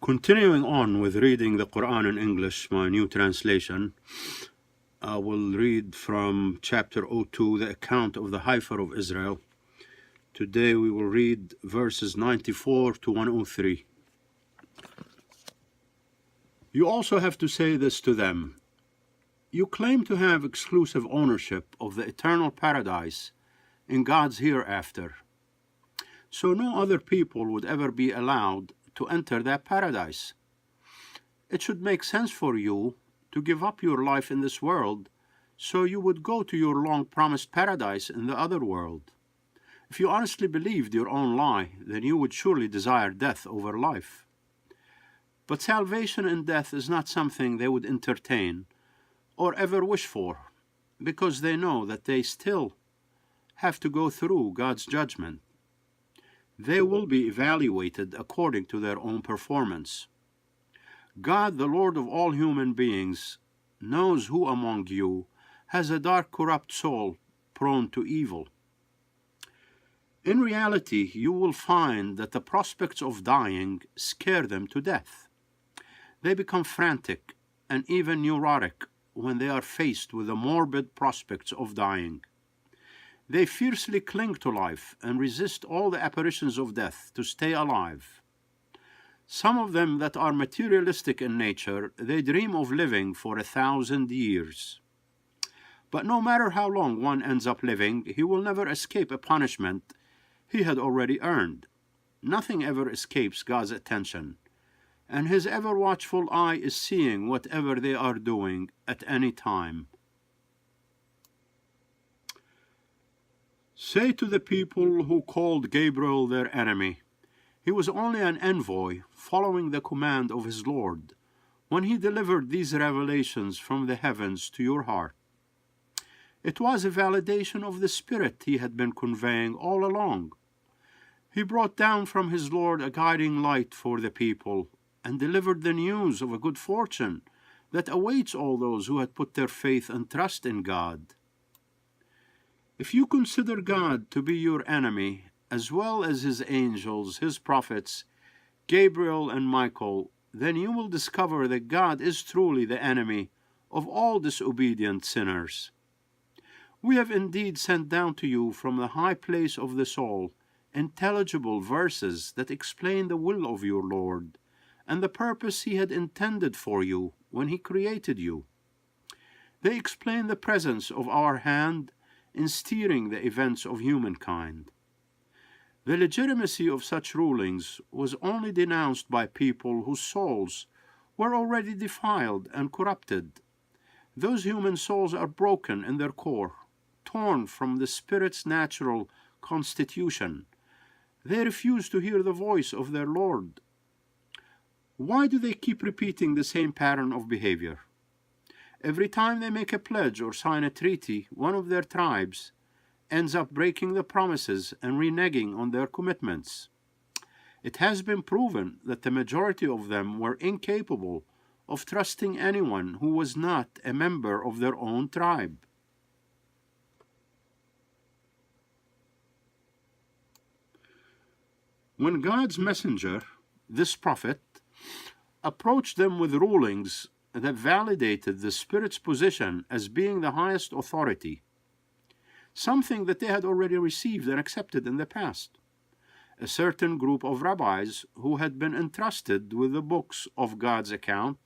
Continuing on with reading the Quran in English, my new translation, I will read from chapter 02, the account of the Heifer of Israel. Today we will read verses 94 to 103. You also have to say this to them. You claim to have exclusive ownership of the eternal paradise in God's hereafter. So no other people would ever be allowed to enter that paradise. It should make sense for you to give up your life in this world so you would go to your long-promised paradise in the other world. If you honestly believed your own lie, then you would surely desire death over life. But salvation in death is not something they would entertain or ever wish for, because they know that they still have to go through God's judgment. They will be evaluated according to their own performance. God, the Lord of all human beings, knows who among you has a dark, corrupt soul prone to evil. In reality, you will find that the prospects of dying scare them to death. They become frantic and even neurotic when they are faced with the morbid prospects of dying. They fiercely cling to life and resist all the apparitions of death to stay alive. Some of them that are materialistic in nature, they dream of living for 1,000 years. But no matter how long one ends up living, he will never escape a punishment he had already earned. Nothing ever escapes God's attention, and his ever-watchful eye is seeing whatever they are doing at any time. Say to the people who called Gabriel their enemy, he was only an envoy following the command of his Lord when he delivered these revelations from the heavens to your heart. It was a validation of the Spirit he had been conveying all along. He brought down from his Lord a guiding light for the people and delivered the news of a good fortune that awaits all those who had put their faith and trust in God. If you consider God to be your enemy, as well as his angels, his prophets, Gabriel and Michael, then you will discover that God is truly the enemy of all disobedient sinners. We have indeed sent down to you from the high place of the soul intelligible verses that explain the will of your Lord and the purpose he had intended for you when he created you. They explain the presence of our hand in steering the events of humankind. The legitimacy of such rulings was only denounced by people whose souls were already defiled and corrupted. Those human souls are broken in their core, torn from the Spirit's natural constitution. They refuse to hear the voice of their Lord. Why do they keep repeating the same pattern of behavior? Every time they make a pledge or sign a treaty, one of their tribes ends up breaking the promises and reneging on their commitments. It has been proven that the majority of them were incapable of trusting anyone who was not a member of their own tribe. When God's messenger, this prophet, approached them with rulings that validated the Spirit's position as being the highest authority, something that they had already received and accepted in the past. A certain group of rabbis who had been entrusted with the books of God's account,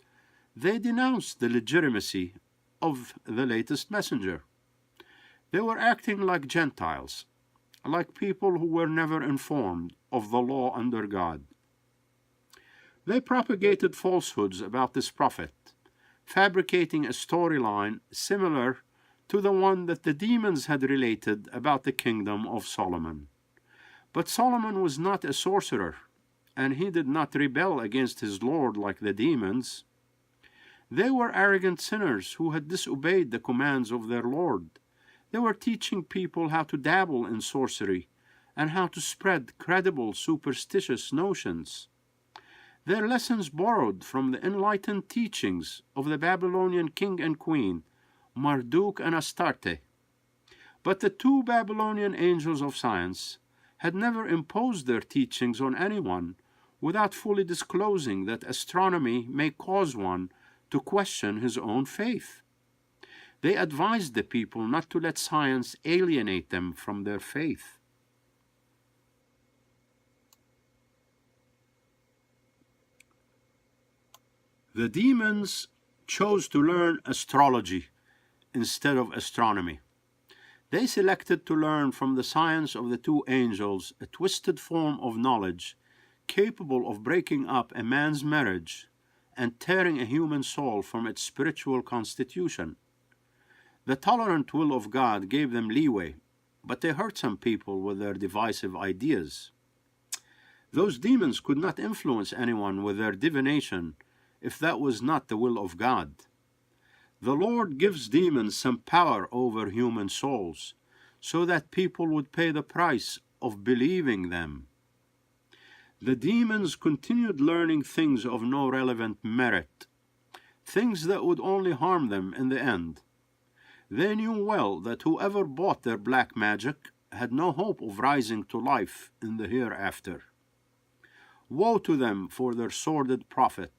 they denounced the legitimacy of the latest messenger. They were acting like Gentiles, like people who were never informed of the law under God. They propagated falsehoods about this prophet, fabricating a storyline similar to the one that the demons had related about the kingdom of Solomon. But Solomon was not a sorcerer, and he did not rebel against his Lord like the demons. They were arrogant sinners who had disobeyed the commands of their Lord. They were teaching people how to dabble in sorcery and how to spread credible superstitious notions. Their lessons borrowed from the enlightened teachings of the Babylonian king and queen, Marduk and Astarte. But the two Babylonian angels of science had never imposed their teachings on anyone without fully disclosing that astronomy may cause one to question his own faith. They advised the people not to let science alienate them from their faith. The demons chose to learn astrology instead of astronomy. They selected to learn from the science of the two angels a twisted form of knowledge capable of breaking up a man's marriage and tearing a human soul from its spiritual constitution. The tolerant will of God gave them leeway, but they hurt some people with their divisive ideas. Those demons could not influence anyone with their divination if that was not the will of God. The Lord gives demons some power over human souls, so that people would pay the price of believing them. The demons continued learning things of no relevant merit, things that would only harm them in the end. They knew well that whoever bought their black magic had no hope of rising to life in the hereafter. Woe to them for their sordid profit.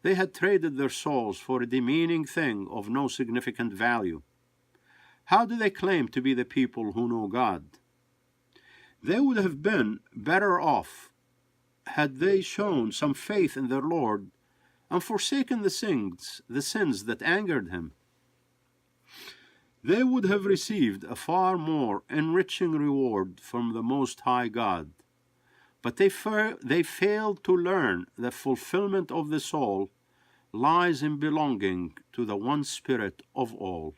They had traded their souls for a demeaning thing of no significant value. How do they claim to be the people who know God? They would have been better off had they shown some faith in their Lord and forsaken the sins that angered him. They would have received a far more enriching reward from the Most High God. But they failed to learn that fulfillment of the soul lies in belonging to the one Spirit of all.